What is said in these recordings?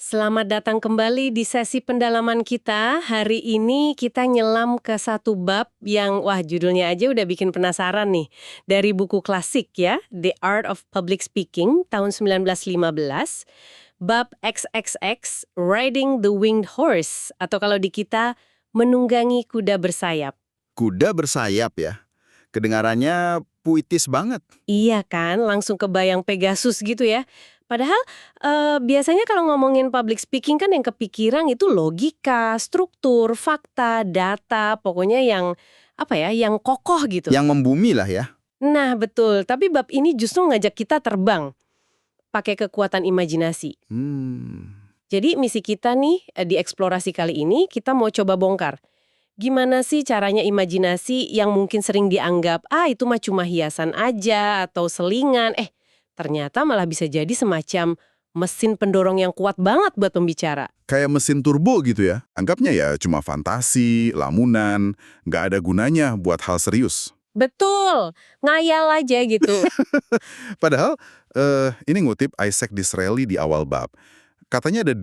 Selamat datang kembali di sesi pendalaman kita. Hari ini kita nyelam ke satu bab yang, wah judulnya aja udah bikin penasaran nih. Dari buku klasik ya, The Art of Public Speaking, tahun 1915. Bab XXX, Riding the Winged Horse, atau kalau di kita, menunggangi kuda bersayap. Kuda bersayap ya. Kedengarannya puitis banget. Iya kan, langsung kebayang Pegasus gitu ya. Padahal biasanya kalau ngomongin public speaking kan yang kepikiran itu logika, struktur, fakta, data, pokoknya yang apa ya, yang kokoh gitu. Yang membumi lah ya. Nah betul, tapi bab ini justru ngajak kita terbang, pakai kekuatan imajinasi. Jadi misi kita nih di eksplorasi kali ini kita mau coba bongkar. Gimana sih caranya imajinasi yang mungkin sering dianggap, itu mah cuma hiasan aja atau selingan, ternyata malah bisa jadi semacam mesin pendorong yang kuat banget buat pembicara. Kayak mesin turbo gitu ya. Anggapnya ya cuma fantasi, lamunan, nggak ada gunanya buat hal serius. Betul, ngayal aja gitu. Padahal, ini ngutip Isaac Disraeli di awal bab. Katanya ada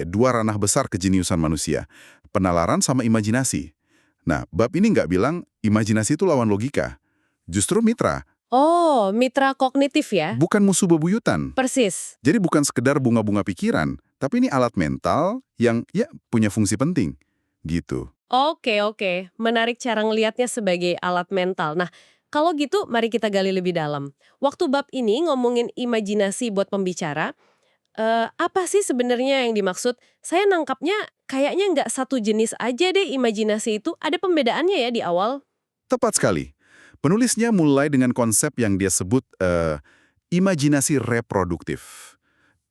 dua ranah besar kejeniusan manusia. Penalaran sama imajinasi. Nah, bab ini nggak bilang imajinasi itu lawan logika. Justru mitra. Oh, mitra kognitif ya? Bukan musuh bebuyutan. Persis. Jadi bukan sekedar bunga-bunga pikiran, tapi ini alat mental yang ya punya fungsi penting. Gitu. Oke. Menarik cara ngelihatnya sebagai alat mental. Nah, kalau gitu mari kita gali lebih dalam. Waktu bab ini ngomongin imajinasi buat pembicara, apa sih sebenarnya yang dimaksud? Saya nangkapnya kayaknya nggak satu jenis aja deh imajinasi itu. Ada pembedaannya ya di awal? Tepat sekali. Penulisnya mulai dengan konsep yang dia sebut imajinasi reproduktif.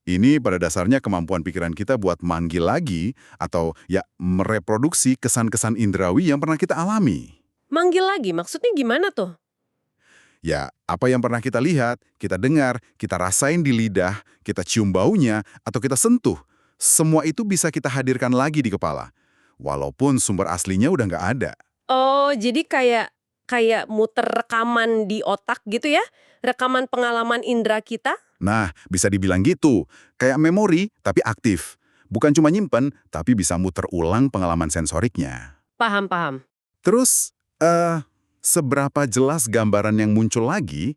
Ini pada dasarnya kemampuan pikiran kita buat manggil lagi atau ya mereproduksi kesan-kesan indrawi yang pernah kita alami. Manggil lagi, maksudnya gimana tuh? Ya, apa yang pernah kita lihat, kita dengar, kita rasain di lidah, kita cium baunya, atau kita sentuh. Semua itu bisa kita hadirkan lagi di kepala. Walaupun sumber aslinya udah nggak ada. Oh, jadi kayak muter rekaman di otak gitu ya? Rekaman pengalaman indera kita? Nah, bisa dibilang gitu. Kayak memori, tapi aktif. Bukan cuma nyimpen, tapi bisa muter ulang pengalaman sensoriknya. Paham. Terus, seberapa jelas gambaran yang muncul lagi,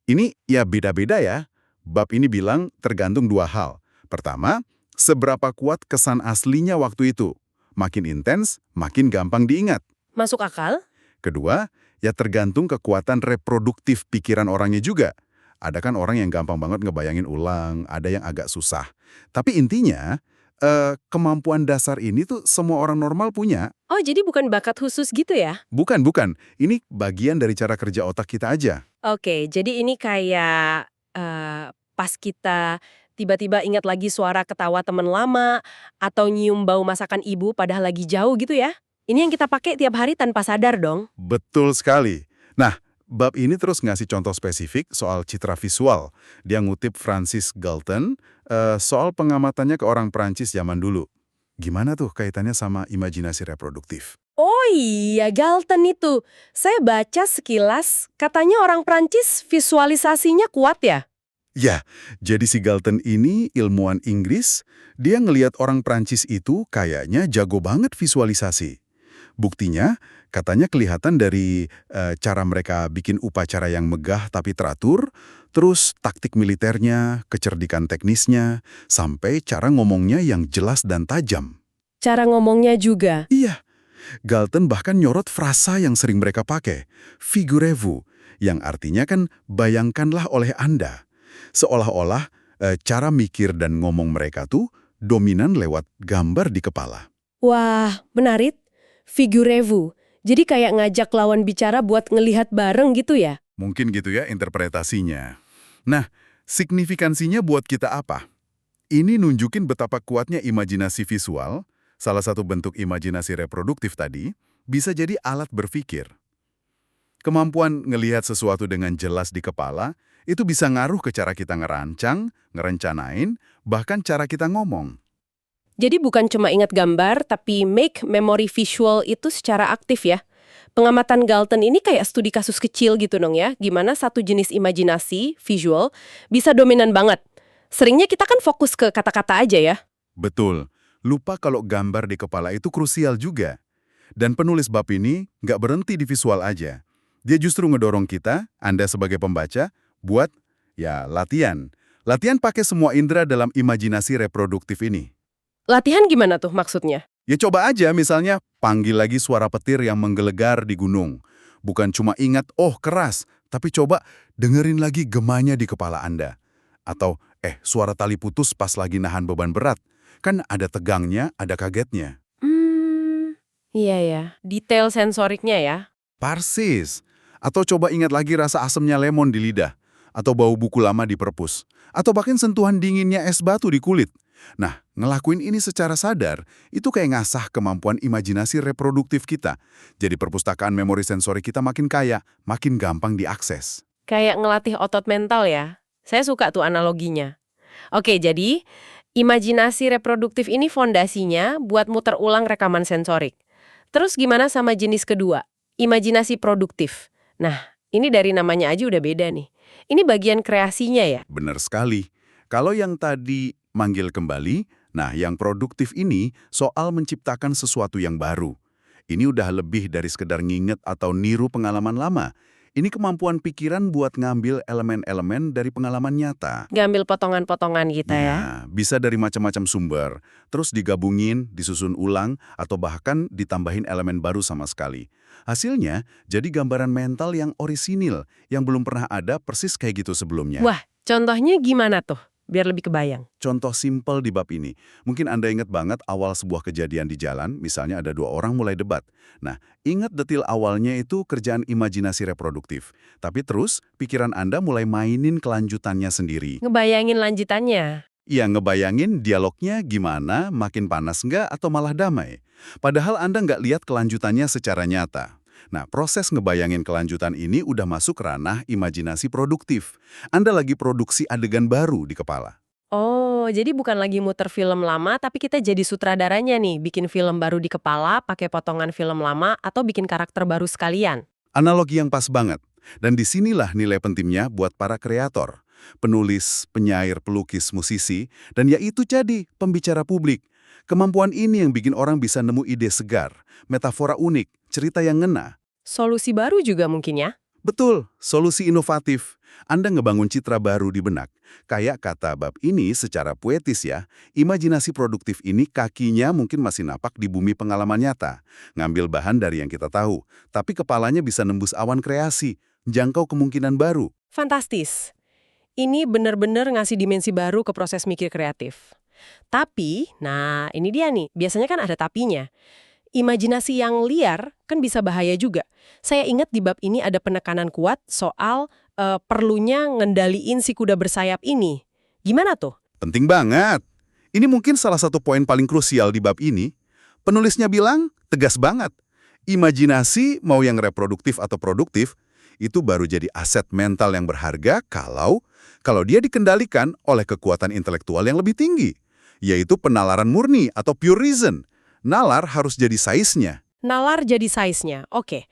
ini ya beda-beda ya. Bab ini bilang tergantung dua hal. Pertama, seberapa kuat kesan aslinya waktu itu. Makin intens, makin gampang diingat. Masuk akal? Kedua, ya tergantung kekuatan reproduktif pikiran orangnya juga. Ada kan orang yang gampang banget ngebayangin ulang, ada yang agak susah. Tapi intinya, kemampuan dasar ini tuh semua orang normal punya. Oh, jadi bukan bakat khusus gitu ya? Bukan. Ini bagian dari cara kerja otak kita aja. Oke, jadi ini kayak pas kita tiba-tiba ingat lagi suara ketawa teman lama atau nyium bau masakan ibu padahal lagi jauh gitu ya? Ini yang kita pakai tiap hari tanpa sadar dong. Betul sekali. Nah, bab ini terus ngasih contoh spesifik soal citra visual. Dia ngutip Francis Galton soal pengamatannya ke orang Prancis zaman dulu. Gimana tuh kaitannya sama imajinasi reproduktif? Oh iya, Galton itu. Saya baca sekilas, katanya orang Prancis visualisasinya kuat ya? Ya, jadi si Galton ini ilmuwan Inggris, dia ngelihat orang Prancis itu kayaknya jago banget visualisasi. Buktinya, katanya kelihatan dari cara mereka bikin upacara yang megah tapi teratur, terus taktik militernya, kecerdikan teknisnya, sampai cara ngomongnya yang jelas dan tajam. Cara ngomongnya juga. Iya, Galton bahkan nyorot frasa yang sering mereka pakai, figurez-vous, yang artinya kan bayangkanlah oleh Anda. Seolah-olah cara mikir dan ngomong mereka tuh dominan lewat gambar di kepala. Wah, menarik. Figurez-vous. Jadi kayak ngajak lawan bicara buat ngelihat bareng gitu ya? Mungkin gitu ya interpretasinya. Nah, signifikansinya buat kita apa? Ini nunjukin betapa kuatnya imajinasi visual, salah satu bentuk imajinasi reproduktif tadi, bisa jadi alat berpikir. Kemampuan ngelihat sesuatu dengan jelas di kepala, itu bisa ngaruh ke cara kita ngerancang, ngerencanain, bahkan cara kita ngomong. Jadi bukan cuma ingat gambar, tapi make memory visual itu secara aktif ya. Pengamatan Galton ini kayak studi kasus kecil gitu dong ya, gimana satu jenis imajinasi, visual, bisa dominan banget. Seringnya kita kan fokus ke kata-kata aja ya. Betul. Lupa kalau gambar di kepala itu krusial juga. Dan penulis bab ini nggak berhenti di visual aja. Dia justru ngedorong kita, Anda sebagai pembaca, buat, ya, latihan. Latihan pakai semua indera dalam imajinasi reproduktif ini. Latihan gimana tuh maksudnya? Ya coba aja misalnya panggil lagi suara petir yang menggelegar di gunung. Bukan cuma ingat, oh keras, tapi coba dengerin lagi gemanya di kepala Anda. Atau, suara tali putus pas lagi nahan beban berat. Kan ada tegangnya, ada kagetnya. Iya ya, detail sensoriknya ya. Persis. Atau coba ingat lagi rasa asemnya lemon di lidah. Atau bau buku lama di perpus. Atau bahkan sentuhan dinginnya es batu di kulit. Nah, ngelakuin ini secara sadar, itu kayak ngasah kemampuan imajinasi reproduktif kita. Jadi perpustakaan memori sensori kita makin kaya, makin gampang diakses. Kayak ngelatih otot mental ya. Saya suka tuh analoginya. Oke, jadi imajinasi reproduktif ini fondasinya buat muter ulang rekaman sensorik. Terus gimana sama jenis kedua, imajinasi produktif? Nah, ini dari namanya aja udah beda nih. Ini bagian kreasinya ya? Benar sekali. Kalau yang tadi manggil kembali, nah yang produktif ini soal menciptakan sesuatu yang baru. Ini udah lebih dari sekedar nginget atau niru pengalaman lama. Ini kemampuan pikiran buat ngambil elemen-elemen dari pengalaman nyata. Ngambil potongan-potongan gitu ya? Nah, bisa dari macam-macam sumber, terus digabungin, disusun ulang, atau bahkan ditambahin elemen baru sama sekali. Hasilnya, jadi gambaran mental yang orisinil, yang belum pernah ada persis kayak gitu sebelumnya. Wah, contohnya gimana tuh? Biar lebih kebayang. Contoh simpel di bab ini. Mungkin Anda ingat banget awal sebuah kejadian di jalan, misalnya ada dua orang mulai debat. Nah, ingat detil awalnya itu kerjaan imajinasi reproduktif. Tapi terus, pikiran Anda mulai mainin kelanjutannya sendiri. Ngebayangin lanjutannya. Iya, ngebayangin dialognya gimana, makin panas nggak atau malah damai. Padahal Anda nggak lihat kelanjutannya secara nyata. Nah, proses ngebayangin kelanjutan ini udah masuk ranah imajinasi produktif. Anda lagi produksi adegan baru di kepala. Oh, jadi bukan lagi muter film lama, tapi kita jadi sutradaranya nih, bikin film baru di kepala, pakai potongan film lama, atau bikin karakter baru sekalian. Analogi yang pas banget. Dan disinilah nilai pentingnya buat para kreator. Penulis, penyair, pelukis, musisi, dan yaitu jadi pembicara publik. Kemampuan ini yang bikin orang bisa nemu ide segar, metafora unik, cerita yang ngena. Solusi baru juga mungkin ya? Betul, solusi inovatif. Anda ngebangun citra baru di benak. Kayak kata bab ini secara puetis ya, imajinasi produktif ini kakinya mungkin masih napak di bumi pengalaman nyata. Ngambil bahan dari yang kita tahu, tapi kepalanya bisa nembus awan kreasi, jangkau kemungkinan baru. Fantastis. Ini bener-bener ngasih dimensi baru ke proses mikir kreatif. Tapi, nah ini dia nih, biasanya kan ada tapinya. Imajinasi yang liar kan bisa bahaya juga. Saya ingat di bab ini ada penekanan kuat soal perlunya ngendaliin si kuda bersayap ini. Gimana tuh? Penting banget. Ini mungkin salah satu poin paling krusial di bab ini. Penulisnya bilang, tegas banget. Imajinasi, mau yang reproduktif atau produktif, itu baru jadi aset mental yang berharga kalau dia dikendalikan oleh kekuatan intelektual yang lebih tinggi, yaitu penalaran murni atau pure reason. Nalar harus jadi size-nya. Nalar jadi size-nya, oke.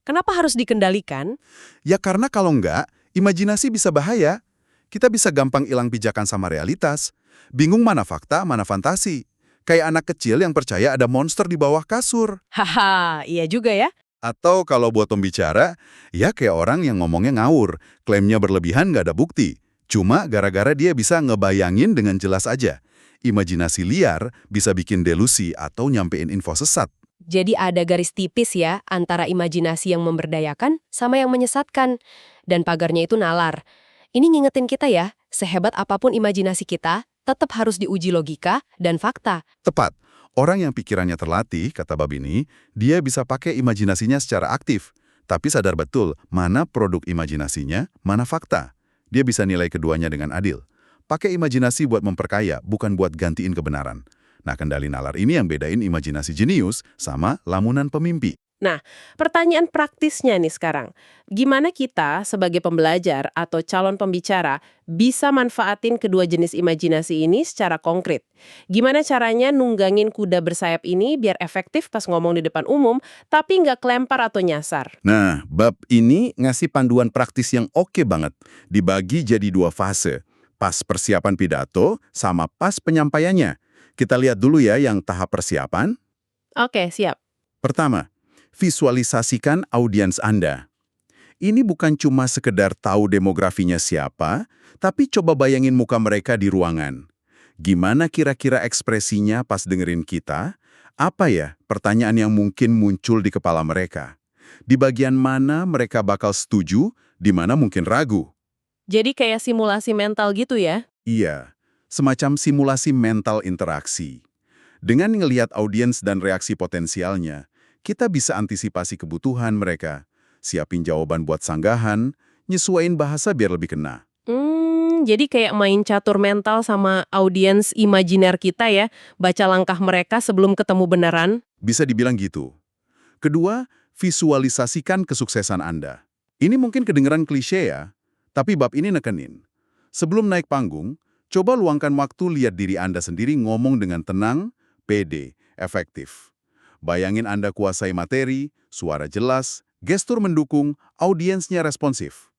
Kenapa harus dikendalikan? Ya karena kalau enggak, imajinasi bisa bahaya. Kita bisa gampang hilang pijakan sama realitas. Bingung mana fakta, mana fantasi. Kayak anak kecil yang percaya ada monster di bawah kasur. Haha, iya juga ya. Atau kalau buat pembicara, ya kayak orang yang ngomongnya ngawur. Klaimnya berlebihan nggak ada bukti. Cuma gara-gara dia bisa ngebayangin dengan jelas aja. Imajinasi liar bisa bikin delusi atau nyampein info sesat. Jadi ada garis tipis ya antara imajinasi yang memberdayakan sama yang menyesatkan. Dan pagarnya itu nalar. Ini ngingetin kita ya, sehebat apapun imajinasi kita, tetap harus diuji logika dan fakta. Tepat. Orang yang pikirannya terlatih, kata bab ini, dia bisa pakai imajinasinya secara aktif. Tapi sadar betul mana produk imajinasinya, mana fakta. Dia bisa nilai keduanya dengan adil. Pakai imajinasi buat memperkaya, bukan buat gantiin kebenaran. Nah, kendali nalar ini yang bedain imajinasi jenius sama lamunan pemimpi. Nah, pertanyaan praktisnya nih sekarang. Gimana kita sebagai pembelajar atau calon pembicara bisa manfaatin kedua jenis imajinasi ini secara konkret? Gimana caranya nunggangin kuda bersayap ini biar efektif pas ngomong di depan umum, tapi nggak kelempar atau nyasar? Nah, bab ini ngasih panduan praktis yang oke banget. Dibagi jadi 2 fase. pas persiapan pidato sama pas penyampaiannya. Kita lihat dulu ya yang tahap persiapan. Oke, siap. Pertama, visualisasikan audiens Anda. Ini bukan cuma sekedar tahu demografinya siapa, tapi coba bayangin muka mereka di ruangan. Gimana kira-kira ekspresinya pas dengerin kita? Apa ya pertanyaan yang mungkin muncul di kepala mereka? Di bagian mana mereka bakal setuju, di mana mungkin ragu? Jadi kayak simulasi mental gitu ya? Iya, semacam simulasi mental interaksi. Dengan ngelihat audiens dan reaksi potensialnya, kita bisa antisipasi kebutuhan mereka, siapin jawaban buat sanggahan, nyesuaiin bahasa biar lebih kena. Jadi kayak main catur mental sama audiens imajiner kita ya, baca langkah mereka sebelum ketemu beneran. Bisa dibilang gitu. Kedua, visualisasikan kesuksesan Anda. Ini mungkin kedengeran klise ya, tapi bab ini nekenin. Sebelum naik panggung, coba luangkan waktu lihat diri Anda sendiri ngomong dengan tenang, pede, efektif. Bayangin Anda kuasai materi, suara jelas, gestur mendukung, audiensnya responsif.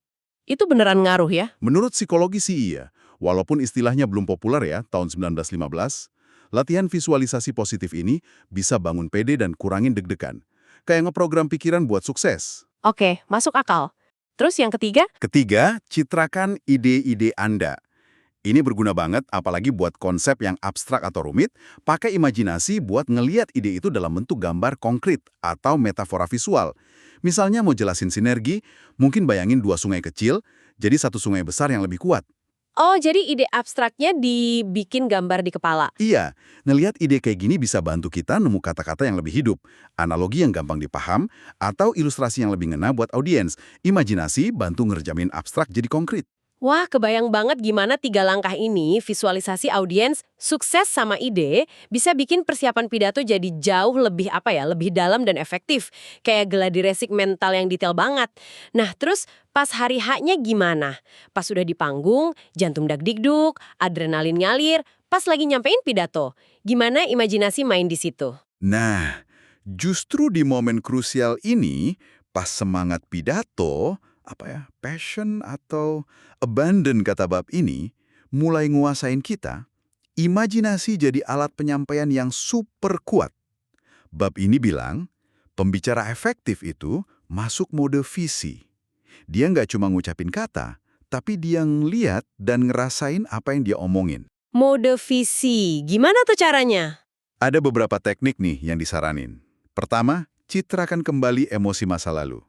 Itu beneran ngaruh ya? Menurut psikologi sih iya, walaupun istilahnya belum populer ya tahun 1915, latihan visualisasi positif ini bisa bangun pede dan kurangin deg-degan. Kayak ngeprogram pikiran buat sukses. Oke, masuk akal. Terus yang ketiga? Ketiga, citrakan ide-ide Anda. Ini berguna banget apalagi buat konsep yang abstrak atau rumit, pakai imajinasi buat ngeliat ide itu dalam bentuk gambar konkret atau metafora visual. Misalnya mau jelasin sinergi, mungkin bayangin dua sungai kecil, jadi satu sungai besar yang lebih kuat. Oh, jadi ide abstraknya dibikin gambar di kepala. Iya, ngelihat ide kayak gini bisa bantu kita nemu kata-kata yang lebih hidup, analogi yang gampang dipaham, atau ilustrasi yang lebih ngena buat audiens. Imajinasi bantu ngerjamin abstrak jadi konkret. Wah, kebayang banget gimana 3 langkah ini, visualisasi audiens, sukses sama ide, bisa bikin persiapan pidato jadi jauh lebih lebih dalam dan efektif. Kayak gladi resik mental yang detail banget. Nah, terus pas hari H-nya gimana? Pas udah di panggung, jantung dagdikduk, adrenalin ngalir, pas lagi nyampein pidato. Gimana imajinasi main di situ? Nah, justru di momen krusial ini, pas semangat pidato, passion atau abandon kata bab ini, mulai nguasain kita, imajinasi jadi alat penyampaian yang super kuat. Bab ini bilang, pembicara efektif itu masuk mode visi. Dia nggak cuma ngucapin kata, tapi dia ngeliat dan ngerasain apa yang dia omongin. Mode visi, gimana tuh caranya? Ada beberapa teknik nih yang disaranin. Pertama, citrakan kembali emosi masa lalu.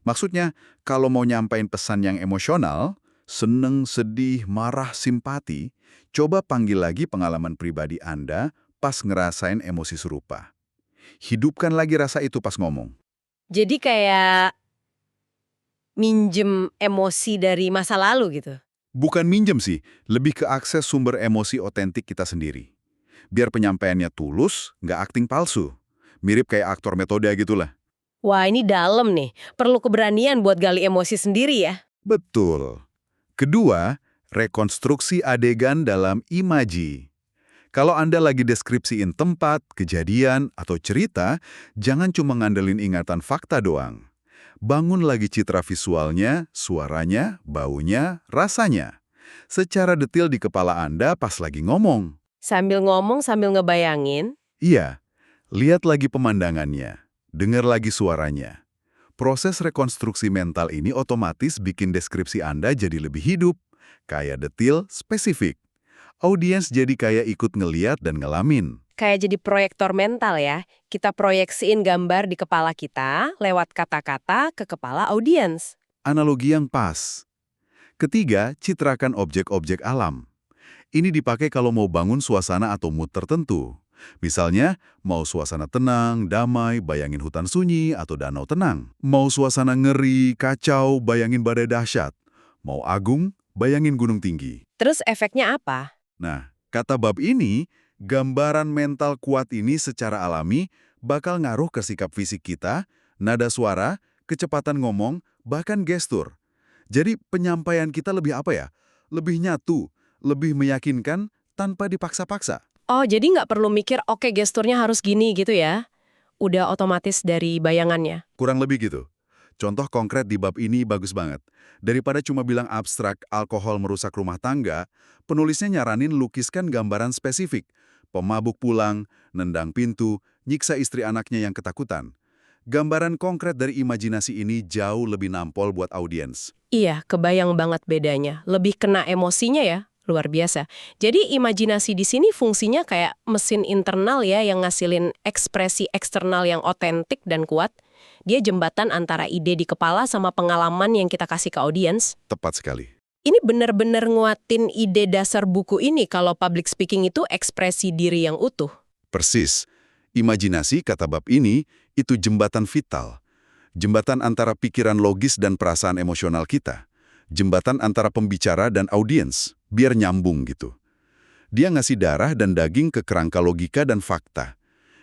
Maksudnya, kalau mau nyampain pesan yang emosional, seneng, sedih, marah, simpati, coba panggil lagi pengalaman pribadi Anda pas ngerasain emosi serupa. Hidupkan lagi rasa itu pas ngomong. Jadi kayak minjem emosi dari masa lalu gitu. Bukan minjem sih, lebih ke akses sumber emosi otentik kita sendiri. Biar penyampaiannya tulus, nggak akting palsu. Mirip kayak aktor metode gitulah. Wah, ini dalam nih. Perlu keberanian buat gali emosi sendiri ya. Betul. Kedua, rekonstruksi adegan dalam imaji. Kalau Anda lagi deskripsiin tempat, kejadian, atau cerita, jangan cuma ngandelin ingatan fakta doang. Bangun lagi citra visualnya, suaranya, baunya, rasanya. Secara detail di kepala Anda pas lagi ngomong. Sambil ngomong, sambil ngebayangin. Iya, lihat lagi pemandangannya. Dengar lagi suaranya. Proses rekonstruksi mental ini otomatis bikin deskripsi Anda jadi lebih hidup, kayak detail, spesifik. Audiens jadi kayak ikut ngeliat dan ngalamin. Kayak jadi proyektor mental ya. Kita proyeksiin gambar di kepala kita, lewat kata-kata ke kepala audiens. Analogi yang pas. Ketiga, citrakan objek-objek alam. Ini dipakai kalau mau bangun suasana atau mood tertentu. Misalnya, mau suasana tenang, damai, bayangin hutan sunyi atau danau tenang. Mau suasana ngeri, kacau, bayangin badai dahsyat. Mau agung, bayangin gunung tinggi. Terus efeknya apa? Nah, kata bab ini, gambaran mental kuat ini secara alami bakal ngaruh ke sikap fisik kita, nada suara, kecepatan ngomong, bahkan gestur. Jadi penyampaian kita lebih lebih nyatu, lebih meyakinkan tanpa dipaksa-paksa. Oh, jadi nggak perlu mikir, oke gesturnya harus gini gitu ya? Udah otomatis dari bayangannya. Kurang lebih gitu. Contoh konkret di bab ini bagus banget. Daripada cuma bilang abstrak alkohol merusak rumah tangga, penulisnya nyaranin lukiskan gambaran spesifik. Pemabuk pulang, nendang pintu, nyiksa istri anaknya yang ketakutan. Gambaran konkret dari imajinasi ini jauh lebih nampol buat audiens. Iya, kebayang banget bedanya. Lebih kena emosinya ya, luar biasa. Jadi imajinasi di sini fungsinya kayak mesin internal ya yang ngasilin ekspresi eksternal yang otentik dan kuat. Dia jembatan antara ide di kepala sama pengalaman yang kita kasih ke audiens. Tepat sekali. Ini benar-benar nguatin ide dasar buku ini kalau public speaking itu ekspresi diri yang utuh. Persis. Imajinasi, kata bab ini, itu jembatan vital. Jembatan antara pikiran logis dan perasaan emosional kita. Jembatan antara pembicara dan audiens, biar nyambung gitu. Dia ngasih darah dan daging ke kerangka logika dan fakta.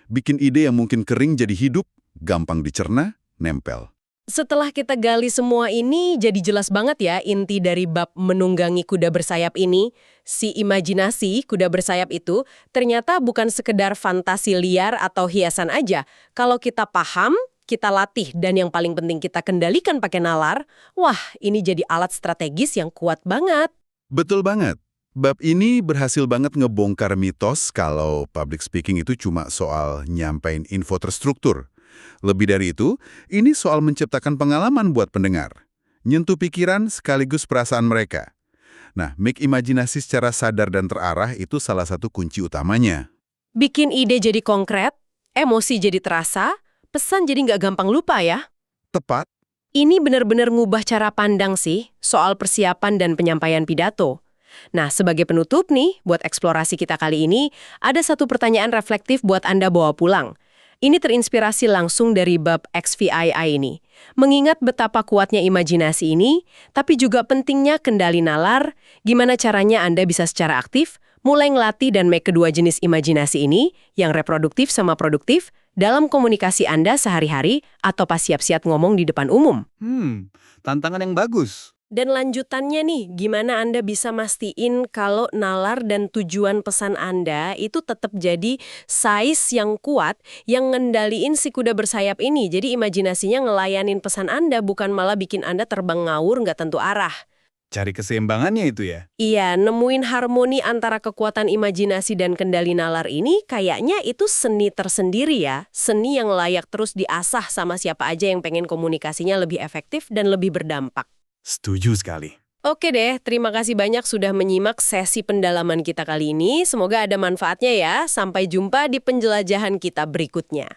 Bikin ide yang mungkin kering jadi hidup, gampang dicerna, nempel. Setelah kita gali semua ini, jadi jelas banget ya inti dari bab menunggangi kuda bersayap ini. Si imajinasi kuda bersayap itu ternyata bukan sekedar fantasi liar atau hiasan aja. Kalau kita paham, kita latih, dan yang paling penting kita kendalikan pakai nalar, wah ini jadi alat strategis yang kuat banget. Betul banget. Bab ini berhasil banget ngebongkar mitos kalau public speaking itu cuma soal nyampein info terstruktur. Lebih dari itu, ini soal menciptakan pengalaman buat pendengar. Nyentuh pikiran sekaligus perasaan mereka. Nah, make imajinasi secara sadar dan terarah itu salah satu kunci utamanya. Bikin ide jadi konkret, emosi jadi terasa, pesan jadi nggak gampang lupa ya. Tepat. Ini benar-benar ngubah cara pandang sih soal persiapan dan penyampaian pidato. Nah, sebagai penutup nih, buat eksplorasi kita kali ini, ada satu pertanyaan reflektif buat Anda bawa pulang. Ini terinspirasi langsung dari bab XVII ini. Mengingat betapa kuatnya imajinasi ini, tapi juga pentingnya kendali nalar, gimana caranya Anda bisa secara aktif mulai ngelatih dan make kedua jenis imajinasi ini, yang reproduktif sama produktif, dalam komunikasi Anda sehari-hari atau pas siap-siap ngomong di depan umum. Tantangan yang bagus. Dan lanjutannya nih, gimana Anda bisa mastiin kalau nalar dan tujuan pesan Anda itu tetap jadi size yang kuat yang ngendaliin si kuda bersayap ini. Jadi imajinasinya ngelayanin pesan Anda, bukan malah bikin Anda terbang ngawur nggak tentu arah. Cari keseimbangannya itu ya. Iya, nemuin harmoni antara kekuatan imajinasi dan kendali nalar ini kayaknya itu seni tersendiri ya. Seni yang layak terus diasah sama siapa aja yang pengen komunikasinya lebih efektif dan lebih berdampak. Setuju sekali. Oke deh, terima kasih banyak sudah menyimak sesi pendalaman kita kali ini. Semoga ada manfaatnya ya. Sampai jumpa di penjelajahan kita berikutnya.